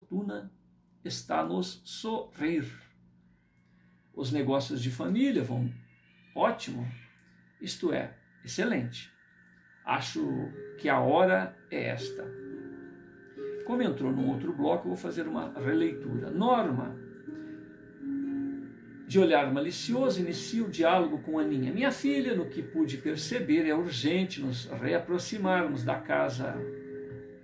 fortuna está nos sorrir. Os negócios de família vão ótimo, isto é, excelente. Acho que a hora é esta. Como entrou num outro bloco, eu vou fazer uma releitura. Norma, de olhar malicioso, inicia o diálogo com Aninha. Minha filha, no que pude perceber, é urgente nos reaproximarmos da casa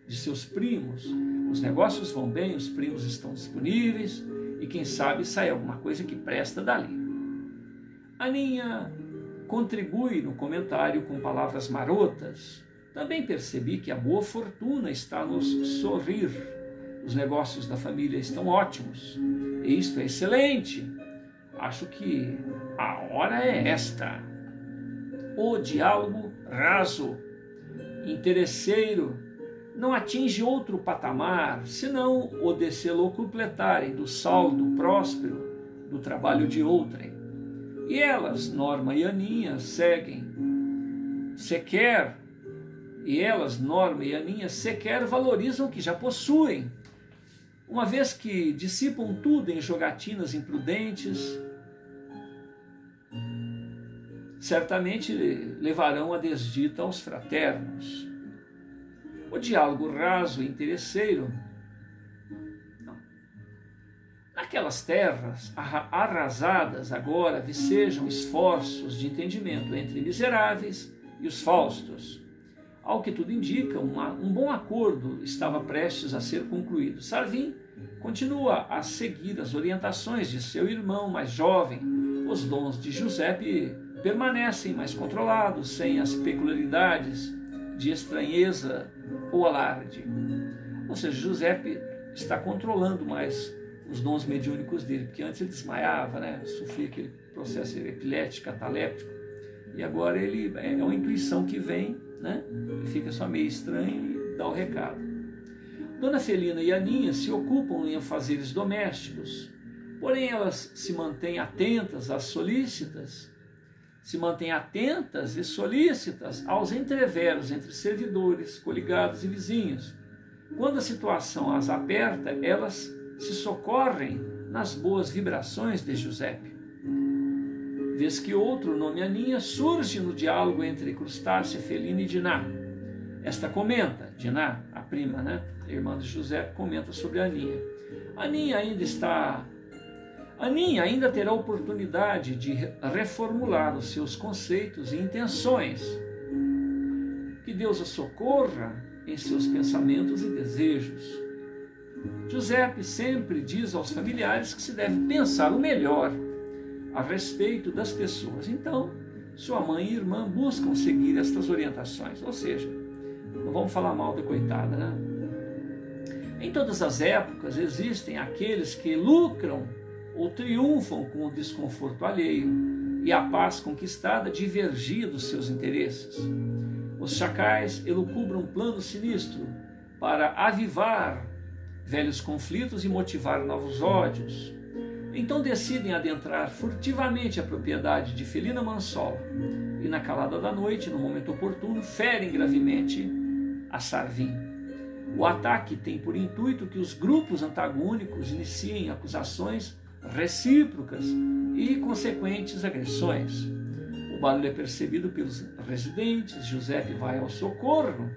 de seus primos. Os negócios vão bem, os primos estão disponíveis e quem sabe sai alguma coisa que presta dali. Aninha contribui no comentário com palavras marotas. Também percebi que a boa fortuna está nos sorrir. Os negócios da família estão ótimos. E isto é excelente. Acho que a hora é esta. O diálogo raso, interesseiro, não atinge outro patamar, senão o de se locupletarem do saldo próspero do trabalho de outrem. E elas, Norma e Aninha, sequer valorizam o que já possuem, uma vez que dissipam tudo em jogatinas imprudentes, certamente levarão a desdita aos fraternos. O diálogo raso e interesseiro. Naquelas terras arrasadas agora vicejam esforços de entendimento entre miseráveis e os Faustos. Ao que tudo indica, um bom acordo estava prestes a ser concluído. Sarvin continua a seguir as orientações de seu irmão mais jovem. Os dons de Giuseppe permanecem mais controlados, sem as peculiaridades de estranheza ou alarde. Ou seja, Giuseppe está controlando mais os dons mediúnicos dele, porque antes ele desmaiava, né? Sofria aquele processo epilético, cataléptico, e agora ele é uma intuição que vem, né? Ele fica só meio estranho e dá o recado. Dona Felina e Aninha se ocupam em afazeres domésticos, porém elas se mantêm atentas e solícitas aos entreveros entre servidores, coligados e vizinhos. Quando a situação as aperta, elas se socorrem nas boas vibrações de Giuseppe. Vez que outro nome Aninha surge no diálogo entre Crustácia, Felina e Diná. Esta comenta, Diná, a prima, né? A irmã de Giuseppe, comenta sobre Aninha. Aninha ainda terá oportunidade de reformular os seus conceitos e intenções. Que Deus a socorra em seus pensamentos e desejos. Giuseppe sempre diz aos familiares que se deve pensar o melhor a respeito das pessoas. Então, sua mãe e irmã buscam seguir estas orientações. Ou seja, não vamos falar mal da coitada, né? Em todas as épocas existem aqueles que lucram ou triunfam com o desconforto alheio, e a paz conquistada divergia dos seus interesses. Os chacais elucubram um plano sinistro para avivar velhos conflitos e motivar novos ódios. Então decidem adentrar furtivamente a propriedade de Felina Mansol e, na calada da noite, no momento oportuno, ferem gravemente a Sarvin. O ataque tem por intuito que os grupos antagônicos iniciem acusações recíprocas e consequentes agressões. O barulho é percebido pelos residentes. Giuseppe vai ao socorro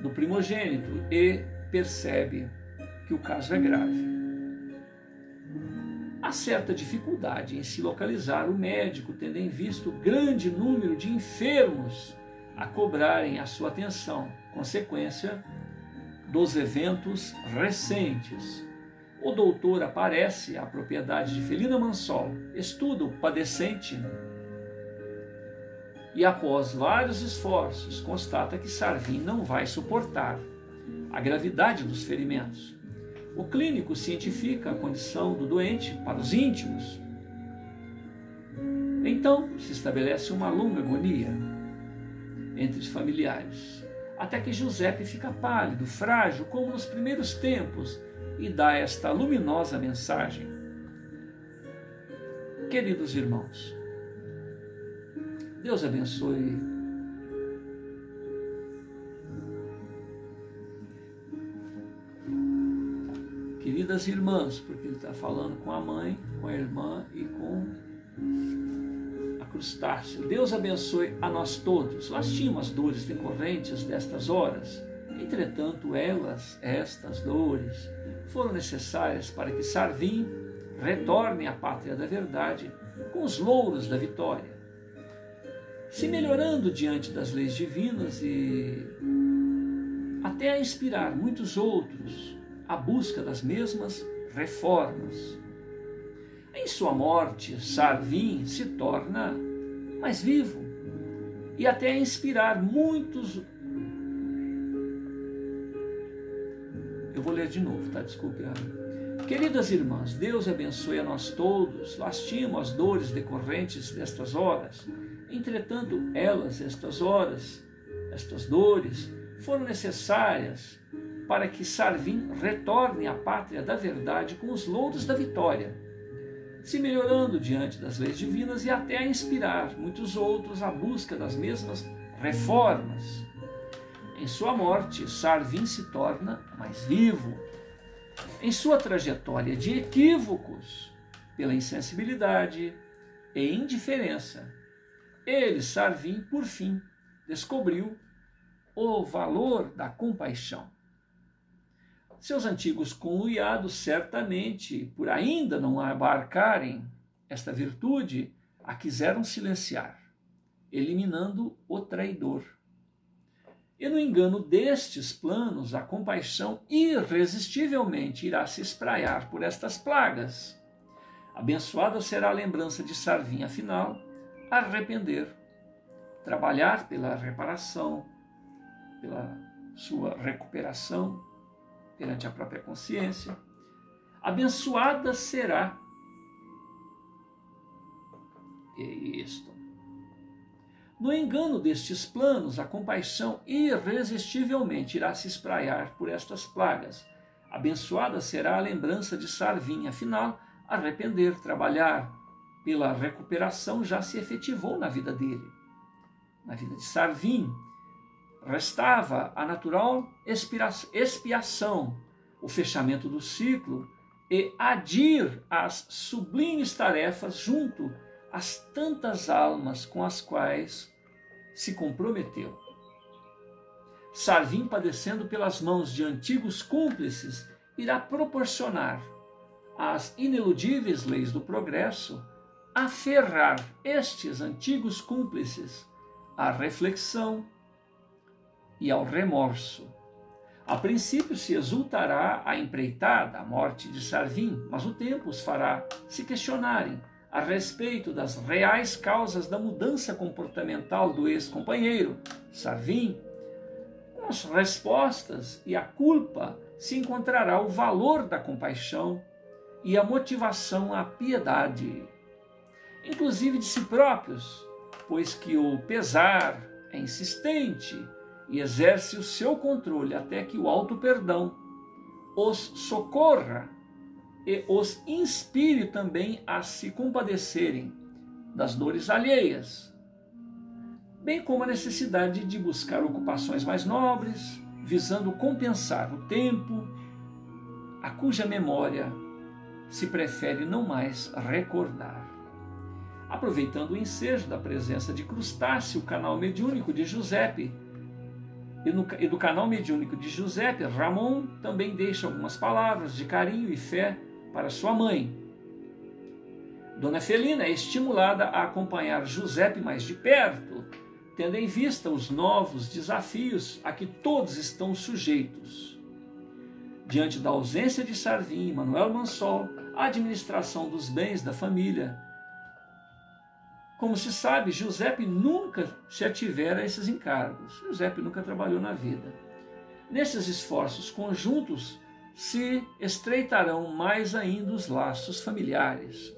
do primogênito e percebe que o caso é grave. Há certa dificuldade em se localizar o médico, tendo em vista o grande número de enfermos a cobrarem a sua atenção, consequência dos eventos recentes. O doutor aparece à propriedade de Felina Mansol, estuda o padecente e, após vários esforços, constata que Sarvin não vai suportar a gravidade dos ferimentos. O clínico cientifica a condição do doente para os íntimos. Então se estabelece uma longa agonia entre os familiares, até que Giuseppe fica pálido, frágil, como nos primeiros tempos, e dá esta luminosa mensagem. Queridos irmãos, Deus abençoe queridas irmãs, porque ele está falando com a mãe, com a irmã e com a Crustáceo. Deus abençoe a nós todos. Lastimo as dores decorrentes destas horas. Entretanto, estas dores, foram necessárias para que Sarvim retorne à pátria da verdade com os louros da vitória, se melhorando diante das leis divinas e até a inspirar muitos outros à busca das mesmas reformas. Em sua morte, Sarvim se torna mais vivo e até a inspirar muitos. Eu vou ler de novo, tá? Desculpe. Queridas irmãs, Deus abençoe a nós todos. Lastimo as dores decorrentes destas horas. Entretanto, estas dores, foram necessárias para que Sarvim retorne à pátria da verdade com os louros da vitória, se melhorando diante das leis divinas e até a inspirar muitos outros à busca das mesmas reformas. Em sua morte, Sarvim se torna mais vivo. Em sua trajetória de equívocos, pela insensibilidade e indiferença, ele, Sarvim, por fim, descobriu o valor da compaixão. Seus antigos conluiados, certamente, por ainda não abarcarem esta virtude, a quiseram silenciar, eliminando o traidor. E no engano destes planos, a compaixão irresistivelmente irá se espraiar por estas plagas. Abençoada será a lembrança de Sarvim, afinal, arrepender, trabalhar pela reparação, pela sua recuperação perante a própria consciência. Abençoada será isto. No engano destes planos, a compaixão irresistivelmente irá se espraiar por estas plagas. Abençoada será a lembrança de Sarvim, afinal, arrepender, trabalhar pela recuperação já se efetivou na vida dele. Na vida de Sarvim, restava a natural expiação, o fechamento do ciclo e adir às sublimes tarefas junto às tantas almas com as quais se comprometeu. Sarvim, padecendo pelas mãos de antigos cúmplices, irá proporcionar às ineludíveis leis do progresso aferrar estes antigos cúmplices à reflexão e ao remorso. A princípio se exultará a empreitada, a morte de Sarvim, mas o tempo os fará se questionarem a respeito das reais causas da mudança comportamental do ex-companheiro, Sarvim. Com as respostas e a culpa se encontrará o valor da compaixão e a motivação à piedade, inclusive de si próprios, pois que o pesar é insistente e exerce o seu controle até que o auto-perdão os socorra e os inspire também a se compadecerem das dores alheias, bem como a necessidade de buscar ocupações mais nobres, visando compensar o tempo a cuja memória se prefere não mais recordar. Aproveitando o ensejo da presença de Crustáceo, o canal mediúnico de Giuseppe, e do canal mediúnico de Giuseppe, Ramon também deixa algumas palavras de carinho e fé para sua mãe. Dona Felina é estimulada a acompanhar Giuseppe mais de perto, tendo em vista os novos desafios a que todos estão sujeitos. Diante da ausência de Sarvim e Manuel Mansol, a administração dos bens da família. Como se sabe, Giuseppe nunca se ativera a esses encargos. Giuseppe nunca trabalhou na vida. Nesses esforços conjuntos se estreitarão mais ainda os laços familiares.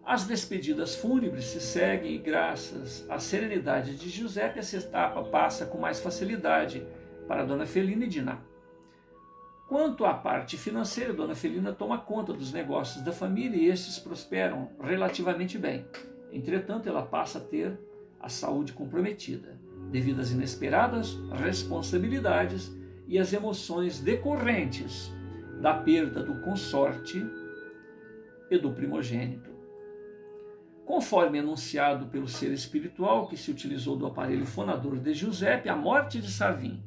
As despedidas fúnebres se seguem e, graças à serenidade de Giuseppe, essa etapa passa com mais facilidade para Dona Felina e Diná. Quanto à parte financeira, Dona Felina toma conta dos negócios da família e estes prosperam relativamente bem. Entretanto, ela passa a ter a saúde comprometida, devido às inesperadas responsabilidades e as emoções decorrentes da perda do consorte e do primogênito. Conforme anunciado pelo ser espiritual que se utilizou do aparelho fonador de Giuseppe, a morte de Savim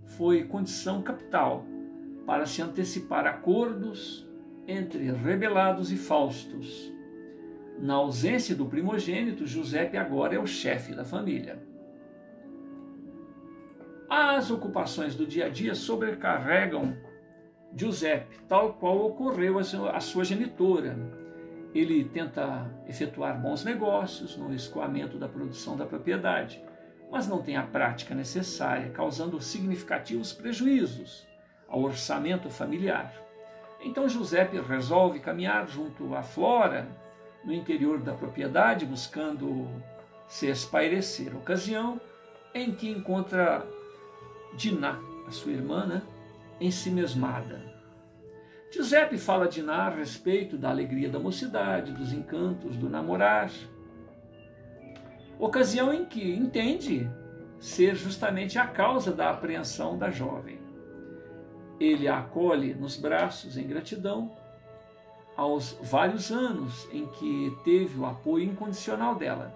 foi condição capital para se antecipar acordos entre rebelados e faustos. Na ausência do primogênito, Giuseppe agora é o chefe da família. As ocupações do dia a dia sobrecarregam Giuseppe, tal qual ocorreu a sua genitora. Ele tenta efetuar bons negócios no escoamento da produção da propriedade, mas não tem a prática necessária, causando significativos prejuízos ao orçamento familiar. Então Giuseppe resolve caminhar junto à Flora, no interior da propriedade, buscando se espairecer. Ocasião em que encontra Dinah, a sua irmã, ensimesmada. Giuseppe fala a Dinah a respeito da alegria da mocidade, dos encantos do namorar. Ocasião em que entende ser justamente a causa da apreensão da jovem. Ele a acolhe nos braços em gratidão aos vários anos em que teve o apoio incondicional dela,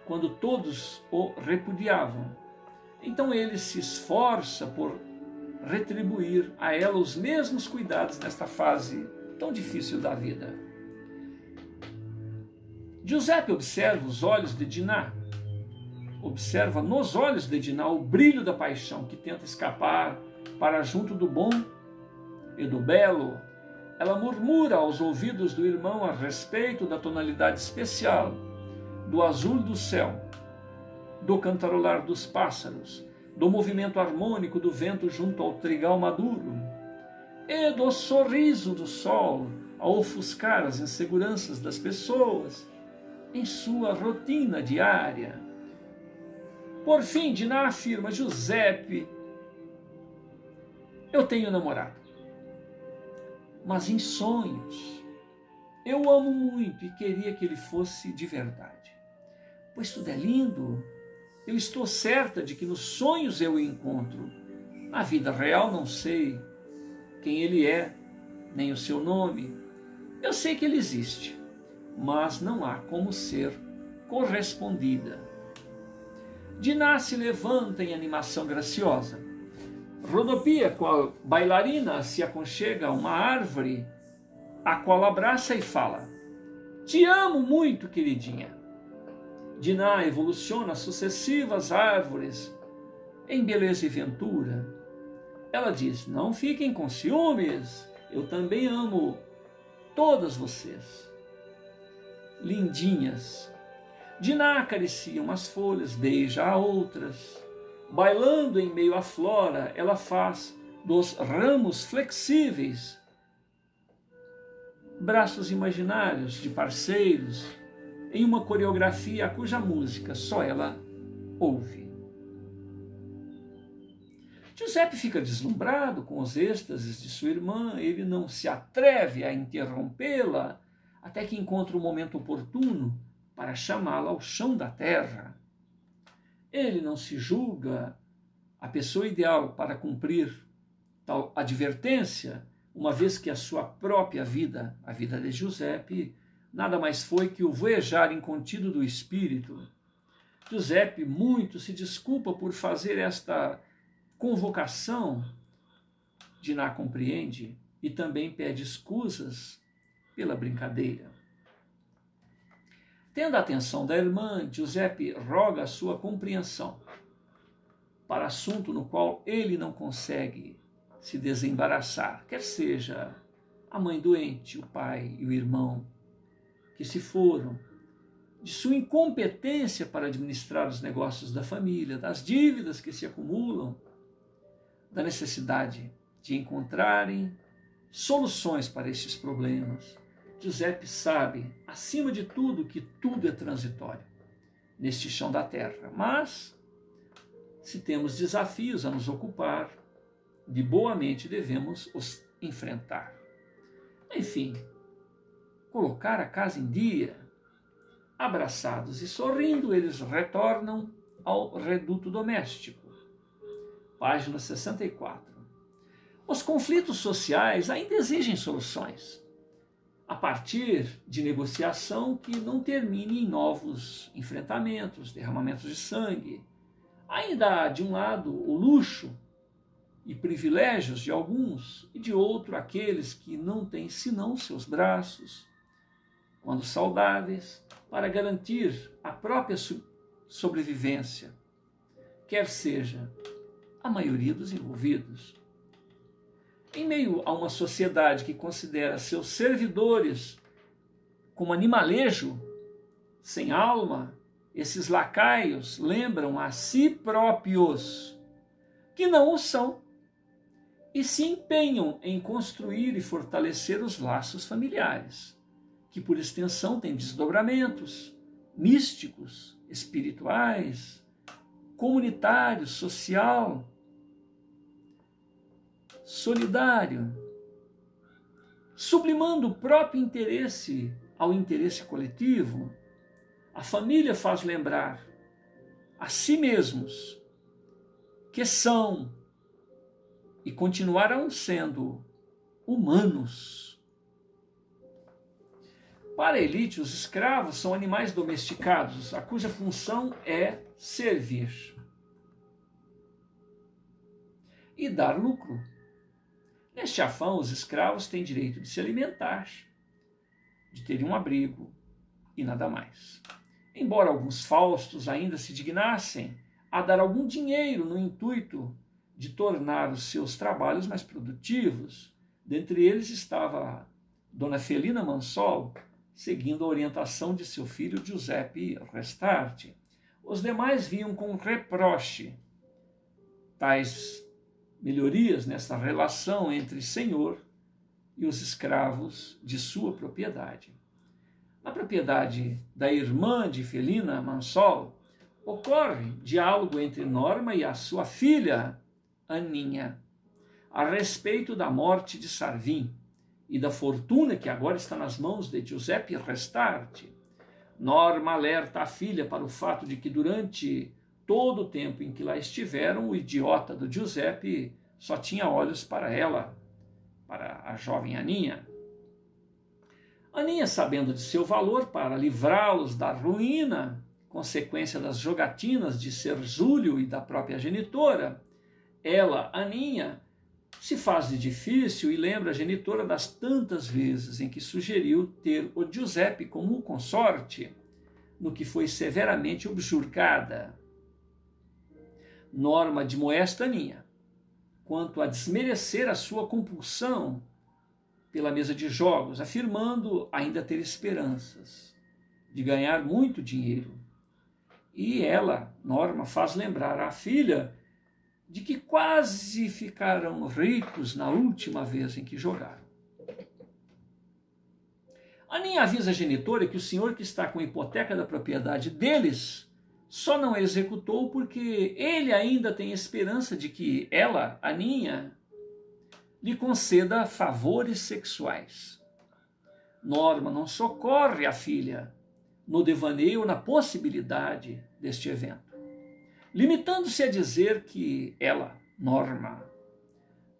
quando todos o repudiavam. Então ele se esforça por retribuir a ela os mesmos cuidados nesta fase tão difícil da vida. Giuseppe observa os olhos de Dinah, observa nos olhos de Dinah o brilho da paixão que tenta escapar para junto do bom e do belo. Ela murmura aos ouvidos do irmão a respeito da tonalidade especial, do azul do céu, do cantarolar dos pássaros, do movimento harmônico do vento junto ao trigal maduro e do sorriso do sol a ofuscar as inseguranças das pessoas em sua rotina diária. Por fim, Dinah afirma: Giuseppe, eu tenho namorado, mas em sonhos. Eu amo muito e queria que ele fosse de verdade. Pois tudo é lindo. Eu estou certa de que nos sonhos eu o encontro. Na vida real não sei quem ele é, nem o seu nome. Eu sei que ele existe, mas não há como ser correspondida. Dinah se levanta em animação graciosa. Rodopia, qual bailarina, se aconchega a uma árvore, a qual abraça e fala: Te amo muito, queridinha. Dinah evoluciona sucessivas árvores em beleza e ventura. Ela diz: Não fiquem com ciúmes, eu também amo todas vocês. Lindinhas. Dinah acaricia umas folhas, beija a outras. Bailando em meio à flora, ela faz dos ramos flexíveis braços imaginários de parceiros em uma coreografia cuja música só ela ouve. Giuseppe fica deslumbrado com os êxtases de sua irmã. Ele não se atreve a interrompê-la até que encontra o momento oportuno para chamá-la ao chão da terra. Ele não se julga a pessoa ideal para cumprir tal advertência, uma vez que a sua própria vida, a vida de Giuseppe, nada mais foi que o voejar incontido do espírito. Giuseppe muito se desculpa por fazer esta convocação. Dinah compreende e também pede escusas pela brincadeira. Tendo a atenção da irmã, Giuseppe roga a sua compreensão para assunto no qual ele não consegue se desembaraçar, quer seja a mãe doente, o pai e o irmão que se foram, de sua incompetência para administrar os negócios da família, das dívidas que se acumulam, da necessidade de encontrarem soluções para estes problemas. Giuseppe sabe, acima de tudo, que tudo é transitório neste chão da terra. Mas, se temos desafios a nos ocupar, de boa mente devemos os enfrentar. Enfim, colocar a casa em dia. Abraçados e sorrindo, eles retornam ao reduto doméstico. página 64. Os conflitos sociais ainda exigem soluções, a partir de negociação que não termine em novos enfrentamentos, derramamentos de sangue. Ainda há, de um lado, o luxo e privilégios de alguns, e de outro, aqueles que não têm senão seus braços, quando saudáveis, para garantir a própria sobrevivência, quer seja a maioria dos envolvidos. Em meio a uma sociedade que considera seus servidores como animalejo, sem alma, esses lacaios lembram a si próprios que não o são e se empenham em construir e fortalecer os laços familiares, que por extensão têm desdobramentos místicos, espirituais, comunitários, social, solidário, sublimando o próprio interesse ao interesse coletivo. A família faz lembrar a si mesmos que são e continuarão sendo humanos. Para a elite, os escravos são animais domesticados, a cuja função é servir e dar lucro. Neste afã, os escravos têm direito de se alimentar, de terem um abrigo e nada mais. Embora alguns faustos ainda se dignassem a dar algum dinheiro no intuito de tornar os seus trabalhos mais produtivos, dentre eles estava Dona Felina Mansol, seguindo a orientação de seu filho Giuseppe Restart. Os demais viam com reproche tais melhorias nessa relação entre senhor e os escravos de sua propriedade. Na propriedade da irmã de Felina Mansol, ocorre diálogo entre Norma e a sua filha, Aninha, a respeito da morte de Sarvin e da fortuna que agora está nas mãos de Giuseppe Restart. Norma alerta a filha para o fato de que durante todo o tempo em que lá estiveram, o idiota do Giuseppe só tinha olhos para ela, para a jovem Aninha. Aninha, sabendo de seu valor para livrá-los da ruína, consequência das jogatinas de Serzúlio e da própria genitora, ela, Aninha, se faz de difícil e lembra a genitora das tantas vezes em que sugeriu ter o Giuseppe como consorte, no que foi severamente objurcada. Norma admoesta Aninha quanto a desmerecer a sua compulsão pela mesa de jogos, afirmando ainda ter esperanças de ganhar muito dinheiro. E ela, Norma, faz lembrar à filha de que quase ficaram ricos na última vez em que jogaram. Aninha avisa a genitora que o senhor que está com a hipoteca da propriedade deles só não a executou porque ele ainda tem esperança de que ela, Aninha, lhe conceda favores sexuais. Norma não socorre a filha no devaneio ou na possibilidade deste evento, limitando-se a dizer que ela, Norma,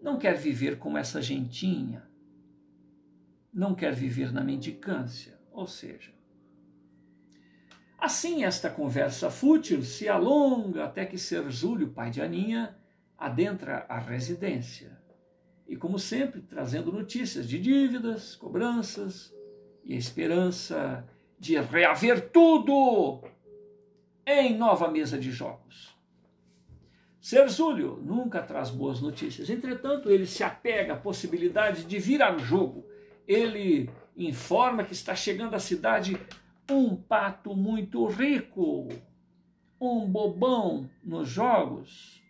não quer viver como essa gentinha, não quer viver na mendicância, ou seja, assim esta conversa fútil se alonga até que Serzúlio, pai de Aninha, adentra a residência e, como sempre, trazendo notícias de dívidas, cobranças e a esperança de reaver tudo em nova mesa de jogos. Serzúlio nunca traz boas notícias, entretanto ele se apega à possibilidade de virar o jogo. Ele informa que está chegando à cidade um pato muito rico, um bobão nos jogos.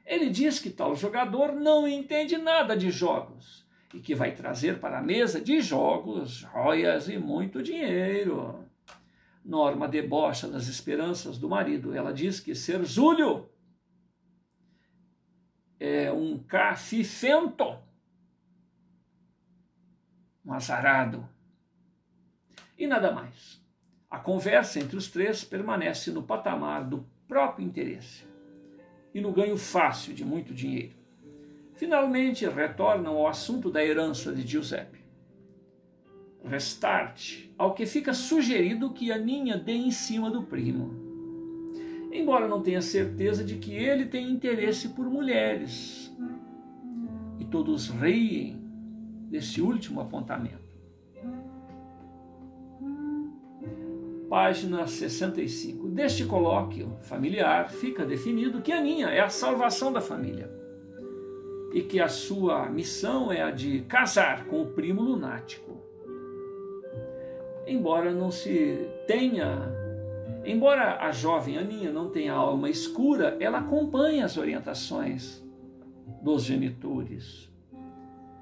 Ele diz que tal jogador não entende nada de jogos e que vai trazer para a mesa de jogos joias e muito dinheiro. Norma debocha das esperanças do marido. Ela diz que Serzúlio é um cafifento, um azarado. E nada mais. A conversa entre os três permanece no patamar do próprio interesse. e no ganho fácil de muito dinheiro. Finalmente retornam ao assunto da herança de Giuseppe. Restarte ao que fica sugerido que Aninha dê em cima do primo, embora não tenha certeza de que ele tem interesse por mulheres. E todos riem desse último apontamento. Página 65. Deste colóquio familiar fica definido que Aninha é a salvação da família e que a sua missão é a de casar com o primo lunático. Embora a jovem Aninha não tenha alma escura, ela acompanha as orientações dos genitores.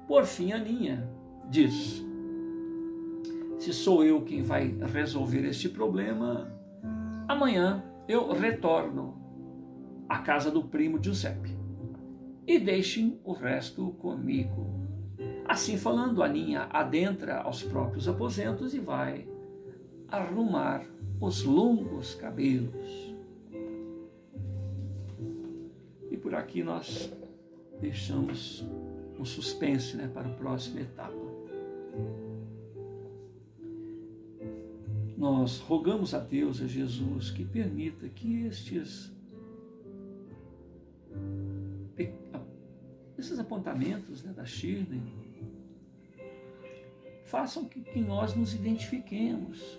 Por fim, Aninha diz: se sou eu quem vai resolver este problema, amanhã eu retorno à casa do primo Giuseppe e deixem o resto comigo. Assim falando, Aninha adentra aos próprios aposentos e vai arrumar os longos cabelos. E por aqui nós deixamos um suspense, para a próxima etapa. Nós rogamos a Deus, a Jesus, que permita que esses apontamentos da Shirley façam que nós nos identifiquemos,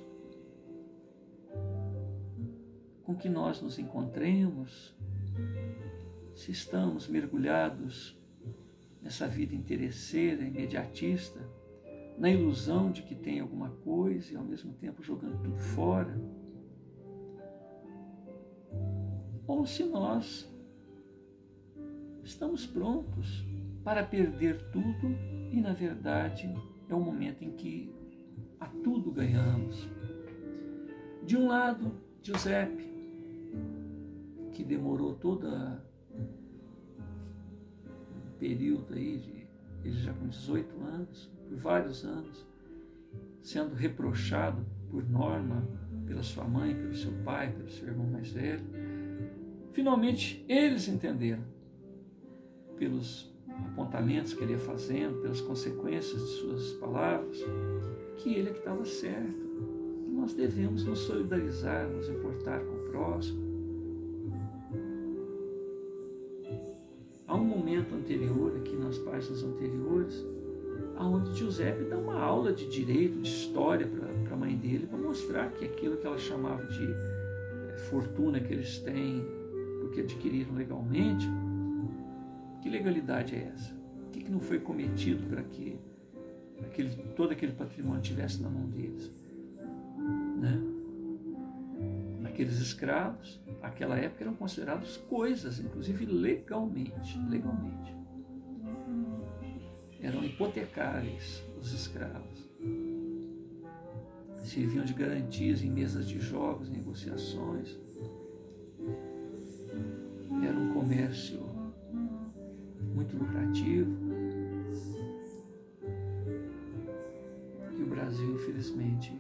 com que nós nos encontremos, se estamos mergulhados nessa vida interesseira, imediatista, na ilusão de que tem alguma coisa e ao mesmo tempo jogando tudo fora, ou se nós estamos prontos para perder tudo e, na verdade, é o momento em que a tudo ganhamos. De um lado, Giuseppe, que demorou todo um período aí, ele já com 18 anos, por vários anos, sendo reprochado por Norma, pela sua mãe, pelo seu pai, pelo seu irmão mais velho. Finalmente, eles entenderam, pelos apontamentos que ele ia fazendo, pelas consequências de suas palavras, que ele é que estava certo. E nós devemos nos solidarizar, nos importar com o próximo. Há um momento anterior, aqui nas páginas anteriores, onde Giuseppe dá uma aula de direito, de história para a mãe dele, para mostrar que aquilo que ela chamava de fortuna que eles têm, porque adquiriram legalmente, que legalidade é essa? O que não foi cometido para que todo aquele patrimônio estivesse na mão deles? Aqueles escravos, naquela época, eram considerados coisas, inclusive legalmente. Eram hipotecários os escravos. Serviam de garantias em mesas de jogos, negociações. Era um comércio muito lucrativo. E o Brasil, infelizmente,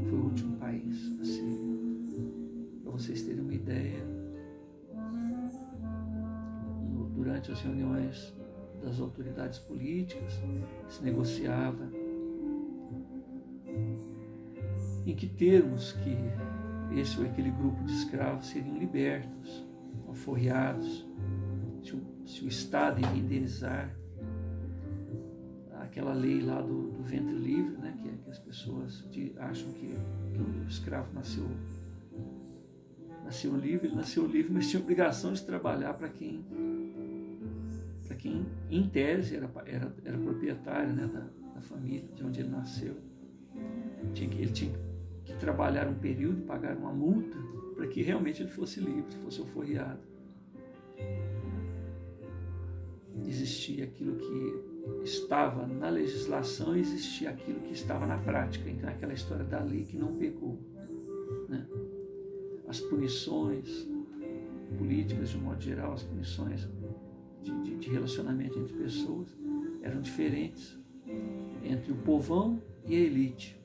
foi o último país a ser. Para vocês terem uma ideia, durante as reuniões das autoridades políticas, se negociava em que termos que esse ou aquele grupo de escravos seriam libertos, alforriados, se o Estado iria indenizar. Aquela lei lá do ventre livre, que as pessoas acham que o escravo nasceu livre, ele nasceu livre, mas tinha obrigação de trabalhar para quem em tese era proprietário da família, de onde ele nasceu. Ele tinha que trabalhar um período, pagar uma multa, para que realmente ele fosse livre, fosse alforriado. Existia aquilo que estava na legislação, existia aquilo que estava na prática. Então, aquela história da lei que não pegou. As punições políticas, de um modo geral, as punições de relacionamento entre pessoas eram diferentes entre o povão e a elite.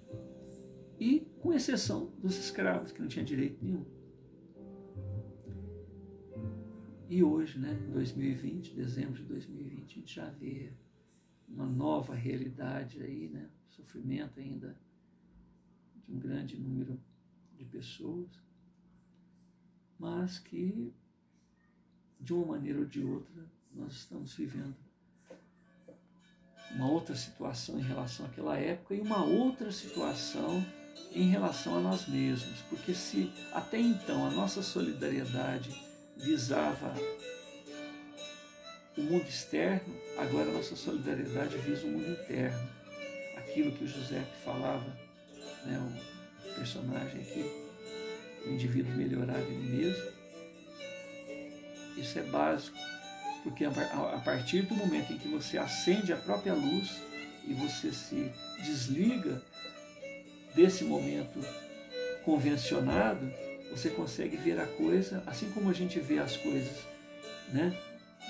E com exceção dos escravos, que não tinham direito nenhum. E hoje, né, 2020, dezembro de 2020, a gente já vê uma nova realidade aí, né, sofrimento ainda de um grande número de pessoas, mas que, de uma maneira ou de outra, nós estamos vivendo uma outra situação em relação àquela época e uma outra situação em relação a nós mesmos, porque se até então a nossa solidariedade visava o mundo externo, agora a nossa solidariedade visa o mundo interno. Aquilo que o José falava, né, o personagem aqui, o indivíduo melhorar ele mesmo, isso é básico, porque a partir do momento em que você acende a própria luz e você se desliga desse momento convencionado, você consegue ver a coisa, assim como a gente vê as coisas, né?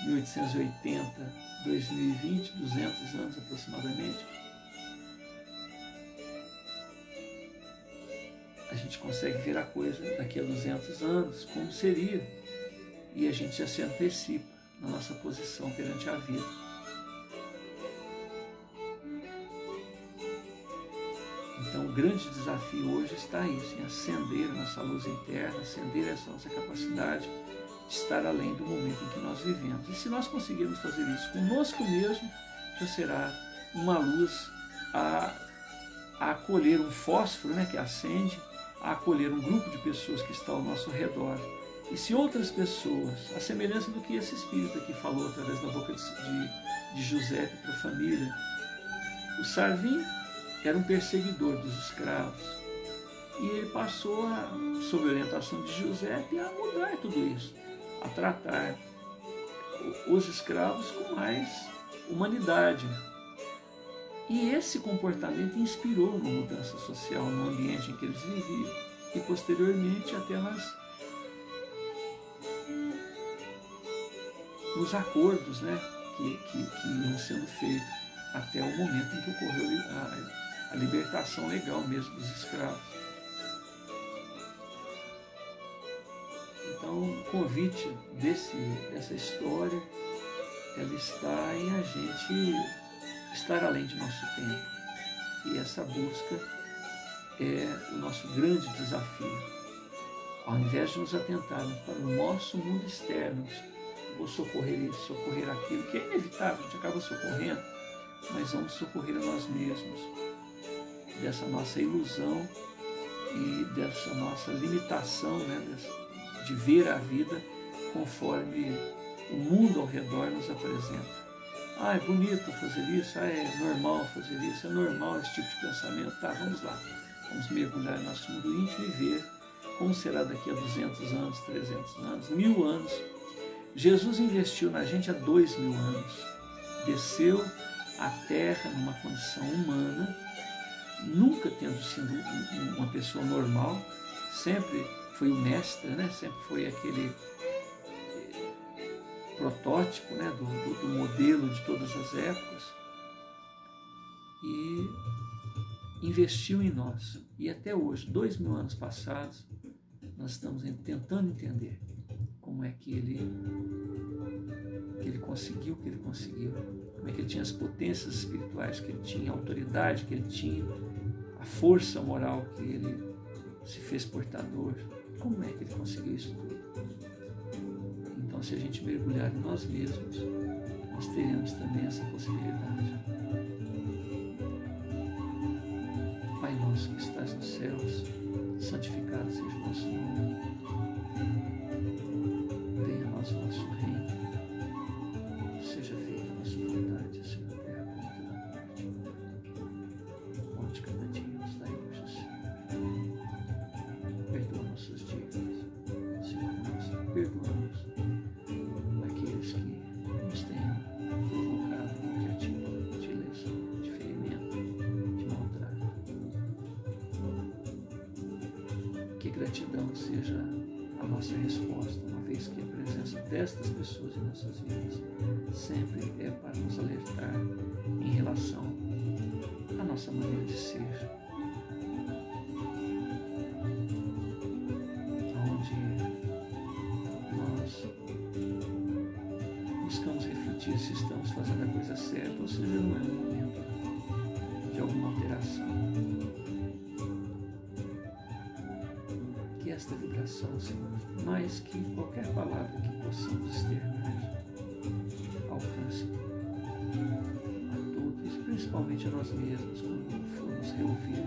1880, 2020, 200 anos aproximadamente, a gente consegue ver a coisa daqui a 200 anos, como seria, e a gente já se antecipa na nossa posição perante a vida. Então, o grande desafio hoje está isso, em acender a nossa luz interna, acender essa nossa capacidade de estar além do momento em que nós vivemos. E se nós conseguirmos fazer isso conosco mesmo, já será uma luz a acolher um fósforo, né, que acende, a acolher um grupo de pessoas que está ao nosso redor. E se outras pessoas, a semelhança do que esse espírito aqui falou através da boca de José para a família, o Sarvin era um perseguidor dos escravos e ele passou, sob a orientação de José, a mudar tudo isso, a tratar os escravos com mais humanidade. E esse comportamento inspirou uma mudança social no ambiente em que eles viviam e posteriormente até nos acordos, né, que iam sendo feitos até o momento em que ocorreu a libertação legal mesmo dos escravos. Então, o convite dessa história, ela está em a gente estar além de nosso tempo. E essa busca é o nosso grande desafio. Ao invés de nos atentarmos para o nosso mundo externo, ou socorrer isso, socorrer aquilo, que é inevitável, a gente acaba socorrendo, mas vamos socorrer a nós mesmos, dessa nossa ilusão e dessa nossa limitação, né, de ver a vida conforme o mundo ao redor nos apresenta. Ah, é bonito fazer isso, ah, é normal fazer isso, é normal esse tipo de pensamento. Tá, vamos lá, vamos mergulhar no nosso mundo íntimo e ver como será daqui a 200 anos, 300 anos, 1000 anos. Jesus investiu na gente há 2000 anos, desceu à Terra numa condição humana, nunca tendo sido uma pessoa normal, sempre foi o mestre, né? Sempre foi aquele protótipo, né? do modelo de todas as épocas, e investiu em nós. E até hoje, 2000 anos passados, nós estamos tentando entender como é que ele conseguiu o que ele conseguiu, como é que ele tinha as potências espirituais que ele tinha, a autoridade que ele tinha, a força moral que ele se fez portador. Como é que ele conseguiu isso tudo? Então, se a gente mergulhar em nós mesmos, nós teremos também essa possibilidade. Pai nosso que estás nos céus, santificado seja o vosso nome. Venha a nós o vosso reino. Seja feita a vossa vontade, assim na terra como na morte. O pão de cada dia nos dai hoje, Senhor. Perdoa nossas dívidas, assim como nós perdoamos aqueles que nos tenham provocado qualquer tipo de lesão, de ferimento, de maltrato. Que gratidão seja a nossa resposta, uma vez que a presença destas pessoas em nossas vidas sempre é para nos alertar em relação à nossa maneira de ser, onde nós sentir se estamos fazendo a coisa certa ou se não é um momento de alguma alteração. Que esta vibração, Senhor, mais que qualquer palavra que possamos externar, alcance a todos, principalmente a nós mesmos, quando formos reouvir